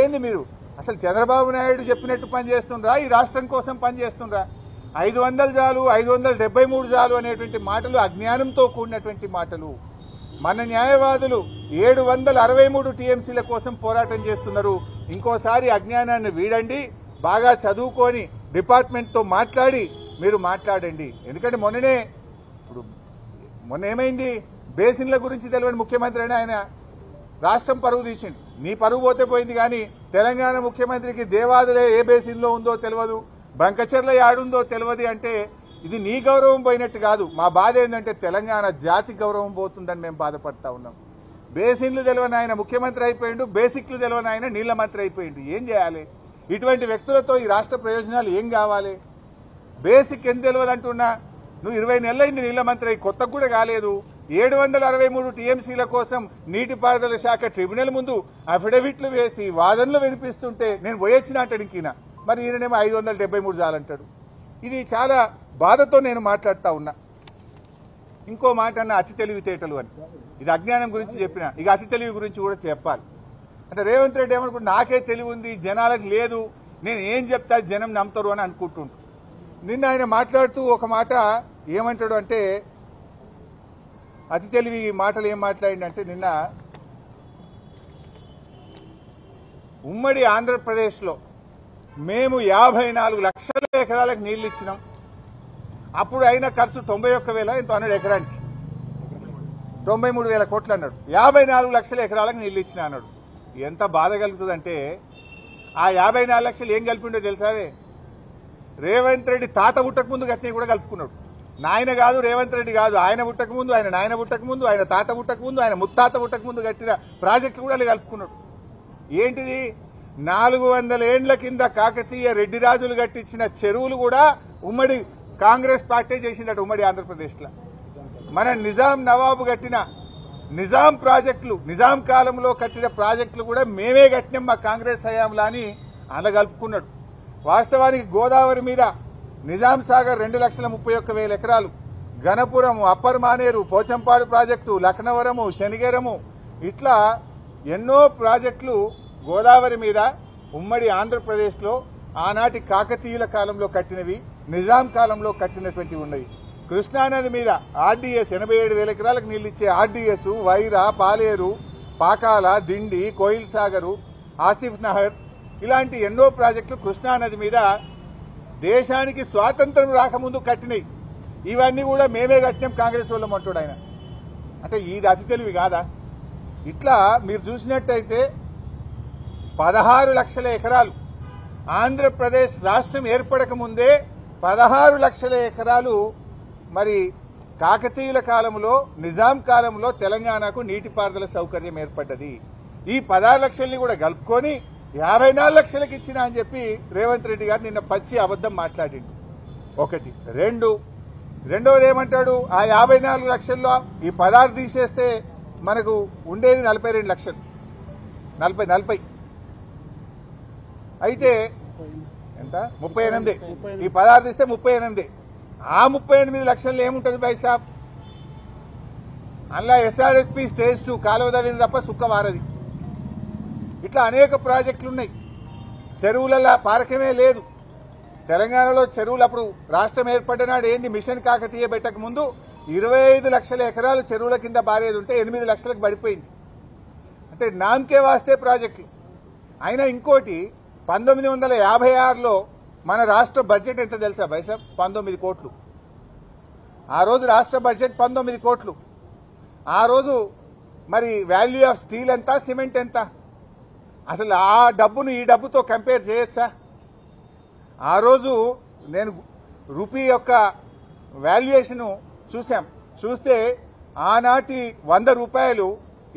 ఏంది మీరు అసలు చంద్రబాబు నాయుడు చెప్పినట్టు పని చేస్తుండ్రా, ఈ రాష్ట్రం కోసం పని చేస్తుండ్రా? 500 చాలు, 573 చాలు అనేటువంటి మాటలు అజ్ఞానంతో కూడినటువంటి మాటలు. మన న్యాయవాదులు 763 టీఎంసీల కోసం పోరాటం చేస్తున్నారు. ఇంకోసారి అజ్ఞానాన్ని వీడండి, బాగా చదువుకొని డిపార్ట్మెంట్తో మాట్లాడి మీరు మాట్లాడండి. ఎందుకంటే మొన్న ఏమైంది, బేసిన్ల గురించి తెలియని ముఖ్యమంత్రి అని ఆయన రాష్ట్రం పరువు తీసిండు. నీ పరువు పోతే పోయింది, కానీ తెలంగాణ ముఖ్యమంత్రికి దేవాదులే ఏ బేసిన్లో ఉందో తెలియదు, బంకచెర్ల యాడుందో తెలియదు అంటే ఇది నీ గౌరవం పోయినట్టు కాదు. మా బాధ ఏంటంటే తెలంగాణ జాతి గౌరవం పోతుందని మేము బాధపడతా ఉన్నాం. బేసిన్లు తెలియని ఆయన ముఖ్యమంత్రి అయిపోయిండు, బేసిక్లు తెలియని ఆయన నీళ్ల మంత్రి అయిపోయిండు. ఏం చేయాలి? ఇటువంటి వ్యక్తులతో ఈ రాష్ట్ర ప్రయోజనాలు ఏం కావాలి? బేసిక్ ఎంత తెలియదు అంటున్నా, నువ్వు 20 నెలలైంది నీళ్ల మంత్రి అయి, కొత్తగా కూడా కాలేదు. 763 టీఎంసీల కోసం నీటిపారుదల శాఖ ట్రిబ్యునల్ ముందు అఫిడవిట్లు వేసి వాదనలు వినిపిస్తుంటే నేను పోయొచ్చిన అంటాడు ఇంకిన. మరి ఈయననేమో 573 చాలంటాడు. ఇది చాలా బాధతో నేను మాట్లాడుతా ఉన్నా. ఇంకో మాట అన్న అతి తెలివితేటలు అని, ఇది అజ్ఞానం గురించి చెప్పిన, ఇక అతి తెలివి గురించి కూడా చెప్పాలి. అంటే రేవంత్ రెడ్డి ఏమనుకుంటు, నాకే తెలివి ఉంది, జనాలకు లేదు, నేను ఏం చెప్తా జనం నమ్ముతారు అని అనుకుంటుంటారు. నిన్న ఆయన మాట్లాడుతూ ఒక మాట ఏమంటాడు అంటే, అతి తెలివి మాటలు ఏం మాట్లాడిందంటే, నిన్న ఉమ్మడి ఆంధ్రప్రదేశ్లో మేము 54 లక్షల ఎకరాలకు నీళ్లు ఇచ్చినాం. అప్పుడు అయిన ఖర్చు 91,000 ఎంతో అన్నాడు ఎకరానికి, 93,000 కోట్లు అన్నాడు. 54 లక్షల ఎకరాలకు నీళ్లు ఇచ్చినా అన్నాడు. ఎంత బాధ కలుగుతుందంటే, ఆ 54 లక్షలు ఏం కలిపిండో తెలుసావే? రేవంత్ రెడ్డి తాత పుట్టక ముందు గట్టిని కూడా కలుపుకున్నాడు. నాయన కాదు, రేవంత్ రెడ్డి కాదు, ఆయన పుట్టక ముందు, ఆయన నాయన పుట్టక ముందు, ఆయన తాత పుట్టక ముందు, ఆయన ముత్తాత పుట్టక ముందు కట్టిన ప్రాజెక్టులు కూడా కలుపుకున్నాడు. ఏంటిది? 400 ఏండ్ల కింద కాకతీయ రెడ్డి రాజులు కట్టించిన చెరువులు కూడా ఉమ్మడి కాంగ్రెస్ పార్టీ చేసిందట ఉమ్మడి ఆంధ్రప్రదేశ్లో. మన నిజాం నవాబు కట్టిన నిజాం ప్రాజెక్టులు, నిజాం కాలంలో కట్టిన ప్రాజెక్టులు కూడా మేమే కట్టినాం మా కాంగ్రెస్ హయాంలో అని కలుపుకున్నాడు. వాస్తవానికి గోదావరి మీద నిజాం సాగర్ 2,31,000 ఎకరాలు, గణపురం, అప్పర్ మానేరు, పోచంపాడు ప్రాజెక్టు, లక్నవరము, శనిగేరము, ఇట్లా ఎన్నో ప్రాజెక్టులు గోదావరి మీద ఉమ్మడి ఆంధ్రప్రదేశ్లో ఆనాటి కాకతీయుల కాలంలో కట్టినవి, నిజాం కాలంలో కట్టినటువంటివి ఉన్నాయి. కృష్ణానది మీద ఆర్డీఎస్ 87,000 ఎకరాలకు నీళ్లు ఇచ్చే ఆర్డీఎస్, వైరా, పాలేరు, పాకాల, దిండి, కోయిల్ సాగరు, ఆసిఫ్ నహర్, ఇలాంటి ఎన్నో ప్రాజెక్టులు కృష్ణానది మీద దేశానికి స్వాతంత్రం రాకముందు కట్టినాయి. ఇవన్నీ కూడా మేమే కట్టినాం కాంగ్రెస్ వాళ్ళం అంటాడు ఆయన. అంటే ఇది అతి తెలివి కాదా? ఇట్లా మీరు చూసినట్టయితే 16 లక్షల ఎకరాలు ఆంధ్రప్రదేశ్ రాష్ట్రం ఏర్పడక ముందే 16 లక్షల ఎకరాలు మరి కాకతీయుల కాలంలో, నిజాం కాలంలో తెలంగాణకు నీటిపారుదల సౌకర్యం ఏర్పడ్డది. ఈ 16 లక్షల్ని కూడా కలుపుకొని 54 లక్షలకు ఇచ్చిన అని చెప్పి రేవంత్ రెడ్డి గారు నిన్న పచ్చి అబద్దం మాట్లాడిండు. ఒకటి. రెండోది ఏమంటాడు, ఆ 54 లక్షల్లో ఈ 16 తీసేస్తే మనకు ఉండేది 42 లక్షలు, 40 అయితే ఎంత 38. ఈ 16 తీస్తే 38. ఆ 38 లక్షల్లో ఏముంటుంది బైసాబ్? అందులో ఎస్ఆర్ఎస్పీ స్టేజ్ 2 కాలువ తవ్వింది తప్ప సుక్క వారది. ఇట్లా అనేక ప్రాజెక్టులు ఉన్నాయి. చెరువులలో పారకమే లేదు. తెలంగాణలో చెరువులు అప్పుడు రాష్ట్రం ఏర్పడినాడు ఏంది, మిషన్ కాకతీయ పెట్టక ముందు 25 లక్షల ఎకరాలు చెరువుల కింద బారేది ఉంటే 8 లక్షలకు పడిపోయింది. అంటే నామకే వాస్తే ప్రాజెక్టులు. అయినా ఇంకోటి, 1956లో మన రాష్ట్ర బడ్జెట్ ఎంత తెలుసా బైసాబ్? 19 కోట్లు. ఆ రోజు రాష్ట్ర బడ్జెట్ 19 కోట్లు. ఆ రోజు మరి వాల్యూ ఆఫ్ స్టీల్ ఎంత, సిమెంట్ ఎంత? అసలు ఆ డబ్బును ఈ డబ్బుతో కంపేర్ చేయొచ్చా? ఆ రోజు నేను రూపీ యొక్క వాల్యుయేషన్ చూస్తే ఆనాటి 100 రూపాయలు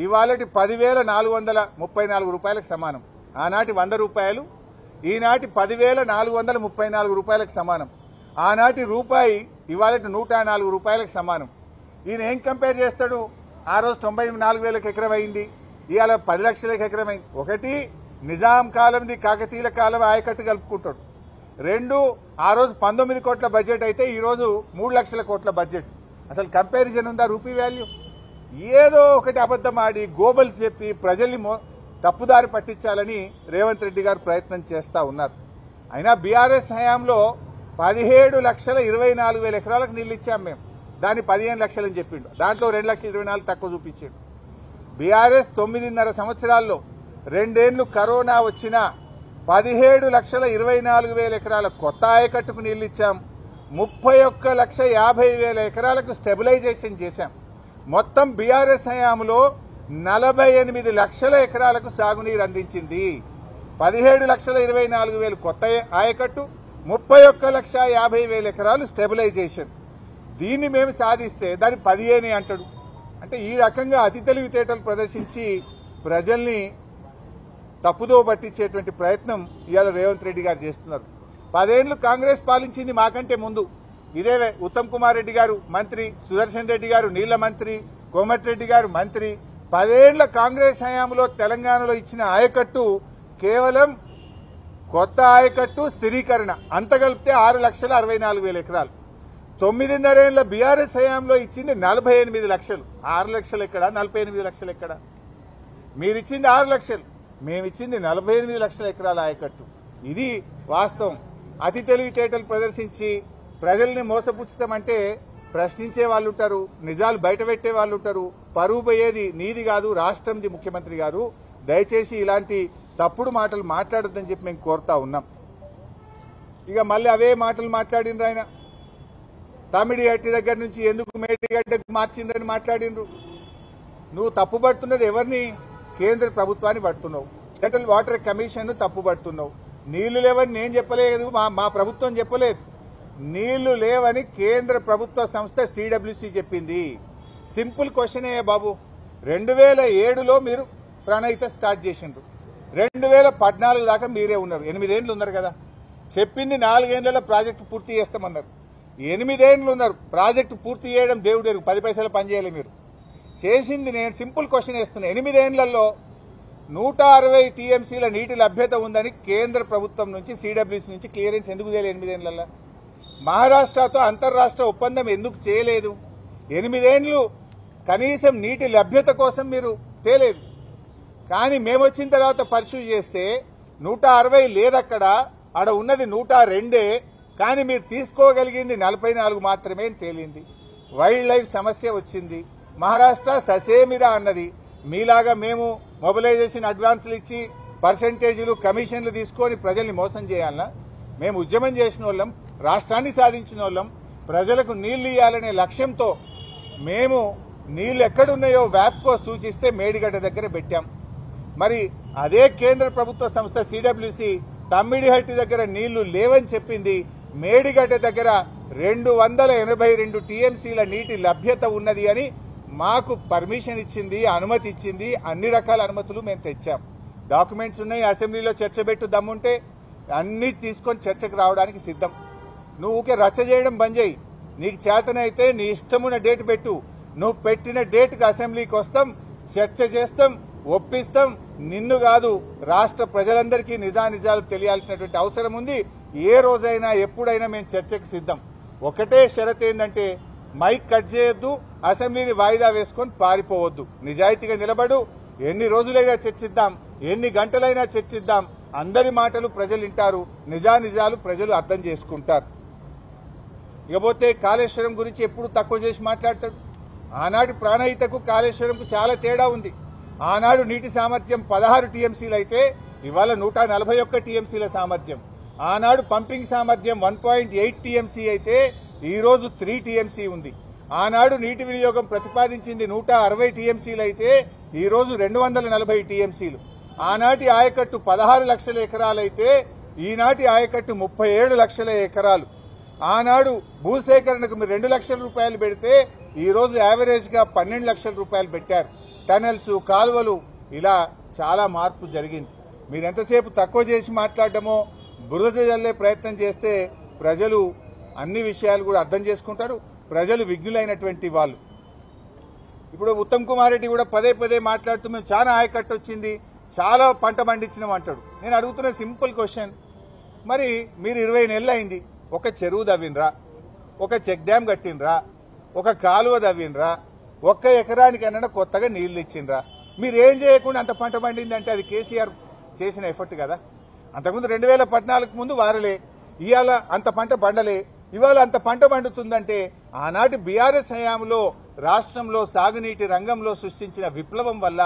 ఇవాళటి 10,434 రూపాయలకు సమానం. ఆనాటి 100 రూపాయలు ఈనాటి 10,434 రూపాయలకు సమానం. ఆనాటి రూపాయి ఇవాళటి 104 రూపాయలకు సమానం. ఈయన ఏం కంపేర్ చేస్తాడు? ఆ రోజు 94,000 ఎకరం అయింది, ఇవాళ 10 లక్షలకు ఎకరం అయింది. ఒకటి, నిజాం కాలంది కాకతీయుల కాలం ఆయకట్టు కలుపుకుంటాడు. 2, ఆ రోజు 19 కోట్ల బడ్జెట్ అయితే ఈ రోజు 3 లక్షల కోట్ల బడ్జెట్. అసలు కంపారిజన్ ఉందా రూపీ వాల్యూ? ఏదో ఒకటి అబద్ధం ఆడి గోబల్ చెప్పి ప్రజల్ని తప్పుదారి పట్టించాలని రేవంత్ రెడ్డి గారు ప్రయత్నం చేస్తా ఉన్నారు. అయినా బీఆర్ఎస్ హయాంలో 17,24,000 ఎకరాలకు నీళ్లు ఇచ్చాం మేము. దాన్ని 15 లక్షలని చెప్పిండు. దాంట్లో 2,24,000 తక్కువ చూపించాడు. బీఆర్ఎస్ 9.5 సంవత్సరాల్లో 2 ఏళ్లు కరోనా వచ్చినా 17,24,000 ఎకరాల కొత్త ఆయకట్టుకు నీళ్లు ఇచ్చాం. 31,50,000 ఎకరాలకు స్టెబిలైజేషన్ చేశాం. మొత్తం బీఆర్ఎస్ హయాంలో 48 లక్షల ఎకరాలకు సాగునీరు అందించింది. 17,24,000 కొత్త ఆయకట్టు, 31,50,000 ఎకరాలు స్టెబిలైజేషన్. దీన్ని మేము సాధిస్తే దాన్ని 15 అంటాడు. అంటే ఈ రకంగా అతి తెలివితేటలు ప్రదర్శించి ప్రజల్ని తప్పుదో పట్టించేటువంటి ప్రయత్నం ఇవాళ రేవంత్ రెడ్డి గారు చేస్తున్నారు. 10 ఏళ్లు కాంగ్రెస్ పాలించింది మాకంటే ముందు. ఇదే ఉత్తమ్ కుమార్ రెడ్డి గారు మంత్రి, సుదర్శన్ రెడ్డి గారు నీళ్ల మంత్రి, కోమటిరెడ్డి గారు మంత్రి. 10 ఏళ్ల కాంగ్రెస్ హయాంలో తెలంగాణలో ఇచ్చిన ఆయకట్టు కేవలం కొత్త ఆయకట్టు స్థిరీకరణ అంత కలిపితే 6,64,000 ఎకరాలు. 9.5 ఏళ్ల బీఆర్ఎస్ హయాంలో ఇచ్చింది 48 లక్షలు. 6 లక్షలు ఎక్కడ, 48 లక్షలు ఎక్కడ? మీరిచ్చింది 6 లక్షలు, మేమిచ్చింది 48 లక్షల ఎకరాల ఆయకట్టు. ఇది వాస్తవం. అతి తెలివితేటలు ప్రదర్శించి ప్రజల్ని మోసపుచ్చుతామంటే ప్రశ్నించే వాళ్ళు ఉంటారు, నిజాలు బయటపెట్టే వాళ్ళు ఉంటారు. పరువు పోయేది నీది కాదు, రాష్ట్రంది. ముఖ్యమంత్రి గారు దయచేసి ఇలాంటి తప్పుడు మాటలు మాట్లాడొద్దని చెప్పి మేము కోరుతా ఉన్నాం. ఇక మళ్ళీ అవే మాటలు మాట్లాడిండ్రు ఆయన. తమిడిహట్టి దగ్గర నుంచి ఎందుకు మేడిగడ్డకు మార్చిందని మాట్లాడిండ్రు. నువ్వు తప్పుపడుతున్నది ఎవరిని? కేంద్ర ప్రభుత్వాన్ని పడుతున్నావు. సెంట్రల్ వాటర్ కమిషన్ తప్పుపడుతున్నావు. నీళ్లు లేవని నేను చెప్పలేదు, మా ప్రభుత్వం చెప్పలేదు. నీళ్లు లేవని కేంద్ర ప్రభుత్వ సంస్థ సిడబ్ల్యూసీ చెప్పింది. సింపుల్ క్వశ్చన్ ఏ బాబు. 2007లో మీరు ప్రణాళిక స్టార్ట్ చేసిండ్రు. 2014 దాకా మీరే ఉన్నారు. 8 ఏళ్లు ఉన్నారు కదా. చెప్పింది 4 ఏళ్లలో ప్రాజెక్టు పూర్తి చేస్తామన్నారు. 8 ఏళ్లు ఉన్నారు. ప్రాజెక్టు పూర్తి చేయడం దేవుడేరు. 10 పైసలు పనిచేయాలి మీరు. చేసింది నేను సింపుల్ క్వశ్చన్ వేస్తున్నా. 8 ఏళ్లలో 160 టీఎంసీల నీటి లభ్యత ఉందని కేంద్ర ప్రభుత్వం నుంచి సిడబ్ల్యూసీ నుంచి క్లియరెన్స్ ఎందుకు చేయలేదు? 8 ఏళ్లలో మహారాష్ట్రతో అంతర్రాష్ట్ర ఒప్పందం ఎందుకు చేయలేదు? 8 ఏళ్లు కనీసం నీటి లభ్యత కోసం మీరు తేలేదు. కానీ మేము వచ్చిన తర్వాత పరిశీలి చేస్తే 160 లేదక్కడ, ఆడ ఉన్నది 102. కానీ మీరు తీసుకోగలిగింది 44 మాత్రమే తేలింది. వైల్డ్ లైఫ్ సమస్య వచ్చింది. మహారాష్ట్ర ససేమిరా అన్నది. మీలాగా మేము మొబిలైజేషన్ అడ్వాన్సులు ఇచ్చి పర్సెంటేజీలు కమిషన్లు తీసుకొని ప్రజల్ని మోసం చేయాలనా? మేము ఉద్యమం చేసిన వాళ్ళం, రాష్ట్రాన్ని సాధించిన వాళ్ళం, ప్రజలకు నీళ్లు ఇవ్వాలనే లక్ష్యంతో మేము నీళ్లు ఎక్కడున్నాయో వ్యాప్కో సూచిస్తే మేడిగడ్డ దగ్గర పెట్టాం. మరి అదే కేంద్ర ప్రభుత్వ సంస్థ సిడబ్ల్యూసీ తమ్మిడిహట్టి దగ్గర నీళ్లు లేవని చెప్పింది. మేడిగడ్డ దగ్గర 282 టీఎంసీల నీటి లభ్యత ఉన్నది అని మాకు పర్మిషన్ ఇచ్చింది, అనుమతి ఇచ్చింది. అన్ని రకాల అనుమతులు మేము తెచ్చాం. డాక్యుమెంట్స్ ఉన్నాయి. అసెంబ్లీలో చర్చ పెట్టు దమ్ముంటే అన్ని తీసుకొని చర్చకు రావడానికి సిద్ధం. నువ్వు ఊకే రచ్చ చేయడం బంద్ చేయి. నీకు చేతనైతే నీ ఇష్టమున్న డేట్ పెట్టు. నువ్వు పెట్టిన డేట్కి అసెంబ్లీకి వస్తాం, చర్చ చేస్తాం, ఒప్పిస్తాం. నిన్ను కాదు రాష్ట్ర ప్రజలందరికీ నిజానిజాలు తెలియాల్సినటువంటి అవసరం ఉంది. ఏ రోజైనా ఎప్పుడైనా మేము చర్చకు సిద్ధం. ఒకటే షరత్ ఏంటంటే మైక్ కట్ చేయొద్దు, అసెంబ్లీని వాయిదా వేసుకొని పారిపోవద్దు. నిజాయితీగా నిలబడు. ఎన్ని రోజులైనా చర్చిద్దాం, ఎన్ని గంటలైనా చర్చిద్దాం. అందరి మాటలు ప్రజలు వింటారు, నిజానిజాలు ప్రజలు అర్థం చేసుకుంటారు. ఇకపోతే కాళేశ్వరం గురించి ఎప్పుడు తక్కువ చేసి మాట్లాడతాడు. ఆనాటి ప్రాణహితకు కాళేశ్వరంకు చాలా తేడా ఉంది. ఆనాడు నీటి సామర్థ్యం 16 టీఎంసీలు అయితే ఇవాళ 141 టీఎంసీల సామర్థ్యం. ఆనాడు పంపింగ్ సామర్థ్యం 1.8 టీఎంసీ అయితే ఈ రోజు 3 టీఎంసీ ఉంది. ఆనాడు నీటి వినియోగం ప్రతిపాదించింది 160 టీఎంసీలు అయితే ఈ రోజు 240 టీఎంసీలు. ఆనాటి ఆయకట్టు 16 లక్షల ఎకరాలైతే ఈనాటి ఆయకట్టు 37 లక్షల ఎకరాలు. ఆనాడు భూసేకరణకు మీరు 2 లక్షల రూపాయలు పెడితే ఈ రోజు యావరేజ్ గా 12 లక్షల రూపాయలు పెట్టారు. టనెల్స్, కాలువలు, ఇలా చాలా మార్పు జరిగింది. మీరు ఎంతసేపు తక్కువ చేసి మాట్లాడటమో బురద జల్లే ప్రయత్నం చేస్తే ప్రజలు అన్ని విషయాలు కూడా అర్థం చేసుకుంటారు. ప్రజలు విజ్ఞులైనటువంటి వాళ్ళు. ఇప్పుడు ఉత్తమ్ కుమార్ రెడ్డి కూడా పదే పదే మాట్లాడుతూ మేము చాలా ఆయకట్టు వచ్చింది, చాలా పంట పండించినాం అంటాడు. నేను అడుగుతున్న సింపుల్ క్వశ్చన్, మరి మీరు 20 నెలలు అయింది, ఒక చెరువు దవ్వినరా, ఒక చెక్ డ్యామ్ కట్టినరా, ఒక కాలువ దవ్వినరా, ఒక్క ఎకరానికైనా కొత్తగా నీళ్లు ఇచ్చిండ్రా? మీరేం చేయకుండా అంత పంట పండిందంటే అది కేసీఆర్ చేసిన ఎఫర్ట్ కదా. అంతకుముందు 2014 ముందు వారలే, ఇవాళ అంత పంట పండలే, ఇవాళ అంత పంట పండుతుందంటే ఆనాటి బీఆర్ఎస్ హయాంలో రాష్ట్రంలో సాగునీటి రంగంలో సృష్టించిన విప్లవం వల్ల,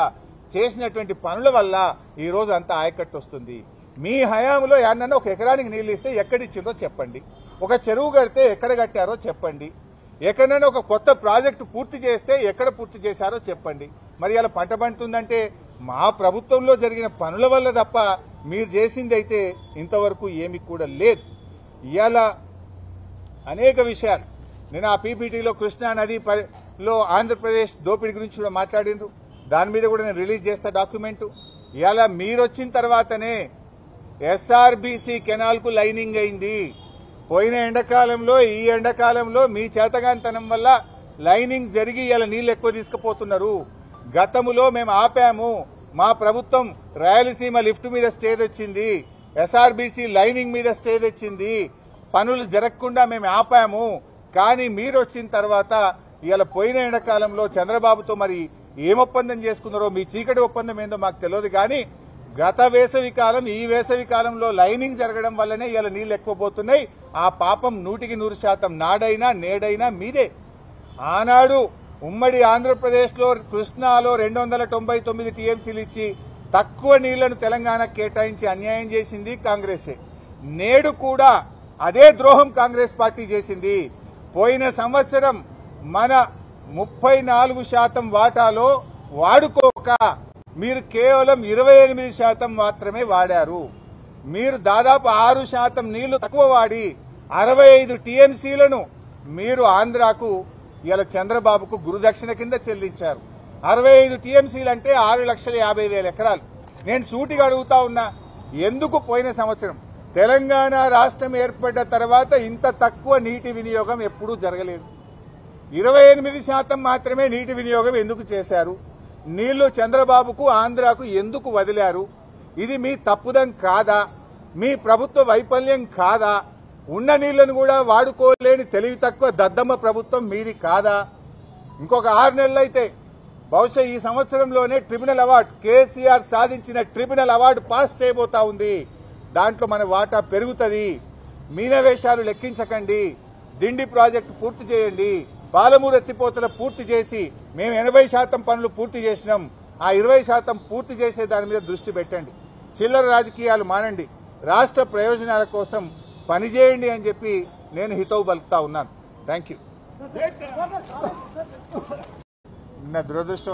చేసినటువంటి పనుల వల్ల ఈ రోజు అంత ఆయకట్టు వస్తుంది. మీ హయాంలో యాన్నన్నా ఒక ఎకరానికి నీళ్లు ఇస్తే ఎక్కడిచ్చిందో చెప్పండి, ఒక చెరువు కడితే ఎక్కడ కట్టారో చెప్పండి, ఎక్కడైనా ఒక కొత్త ప్రాజెక్టు పూర్తి చేస్తే ఎక్కడ పూర్తి చేశారో చెప్పండి. మరి అలా పంట పండుతుందంటే మా ప్రభుత్వంలో జరిగిన పనుల వల్ల తప్ప మీరు చేసింది అయితే ఇంతవరకు ఏమీ కూడా లేదు. ఇవాళ అనేక విషయాలు నేను ఆ పీపీటీలో కృష్ణా నదిలో ఆంధ్రప్రదేశ్ దోపిడీ గురించి కూడా మాట్లాడిండ్రు. దాని మీద కూడా నేను రిలీజ్ చేస్తా డాక్యుమెంట్. ఇవాళ మీరొచ్చిన తర్వాతనే ఎస్ఆర్బీసీ కెనాల్ కు లైనింగ్ అయింది. పోయిన ఎండాకాలంలో ఈ ఎండాకాలంలో మీ చేతగాంతనం వల్ల లైనింగ్ జరిగి ఇలా నీళ్లు ఎక్కువ తీసుకుపోతున్నారు. గతములో మేము ఆపాము, మా ప్రభుత్వం రాయలసీమ లిఫ్ట్ మీద స్టే తెచ్చింది, ఎస్ఆర్బీసీ లైనింగ్ మీద స్టే తెచ్చింది, పనులు జరగకుండా మేము ఆపాము. కానీ మీరు వచ్చిన తర్వాత ఇవాళ పోయిన ఎండాకాలంలో చంద్రబాబుతో మరి ఏం ఒప్పందం చేసుకున్నారో, మీ చీకటి ఒప్పందం ఏందో మాకు తెలియదు. కానీ గత వేసవి కాలం ఈ వేసవి కాలంలో లైనింగ్ జరగడం వల్లనే ఇవాళ నీళ్లు ఎక్కువ పోతున్నాయి. ఆ పాపం 100% నాడైనా నేడైనా మీదే. ఆనాడు ఉమ్మడి ఆంధ్రప్రదేశ్ లో కృష్ణాలో 299 టీఎంసీలు ఇచ్చి తక్కువ నీళ్లను తెలంగాణకు కేటాయించి అన్యాయం చేసింది కాంగ్రెసే. నేడు కూడా అదే ద్రోహం కాంగ్రెస్ పార్టీ చేసింది. పోయిన సంవత్సరం మన 34% వాటాలో వాడుకోక మీరు కేవలం 28% మాత్రమే వాడారు. మీరు దాదాపు 6% నీళ్లు తక్కువ వాడి 65 టీఎంసీలను మీరు ఆంధ్రాకు ఇలా చంద్రబాబుకు గురుదక్షిణ కింద చెల్లించారు. 65 టీఎంసీలు అంటే 6,50,000 ఎకరాలు. నేను సూటిగా అడుగుతా ఉన్నా, ఎందుకు పోయిన సంవత్సరం తెలంగాణ రాష్ట్రం ఏర్పడ్డ తర్వాత ఇంత తక్కువ నీటి వినియోగం ఎప్పుడూ జరగలేదు? 28% మాత్రమే నీటి వినియోగం ఎందుకు చేశారు? నీళ్లు చంద్రబాబుకు ఆంధ్రాకు ఎందుకు వదిలారు? ఇది మీ తప్పుదం కాదా? మీ ప్రభుత్వ వైఫల్యం కాదా? ఉన్న నీళ్లను కూడా వాడుకోలేని తెలివి తక్కువ దద్దమ్మ ప్రభుత్వం మీది కాదా? ఇంకొక 6 నెలలైతే బహుశా ఈ సంవత్సరంలోనే ట్రిబ్యునల్ అవార్డు, కేసీఆర్ సాధించిన ట్రిబ్యునల్ అవార్డు పాస్ చేయబోతా ఉంది. దాంట్లో మన వాటా పెరుగుతుంది. మీనవేశాలు లెక్కించకండి. దిండి ప్రాజెక్టు పూర్తి చేయండి. పాలమూరు ఎత్తిపోతల పూర్తి చేసి మేము 80% పనులు పూర్తి చేసినాం. ఆ 20% పూర్తి చేసే దాని మీద దృష్టి పెట్టండి. చిల్లర రాజకీయాలు మానండి. రాష్ట్ర ప్రయోజనాల కోసం పనిచేయండి అని చెప్పి నేను హితవు పలుకుతా ఉన్నాను. Thank you. దురదృష్టం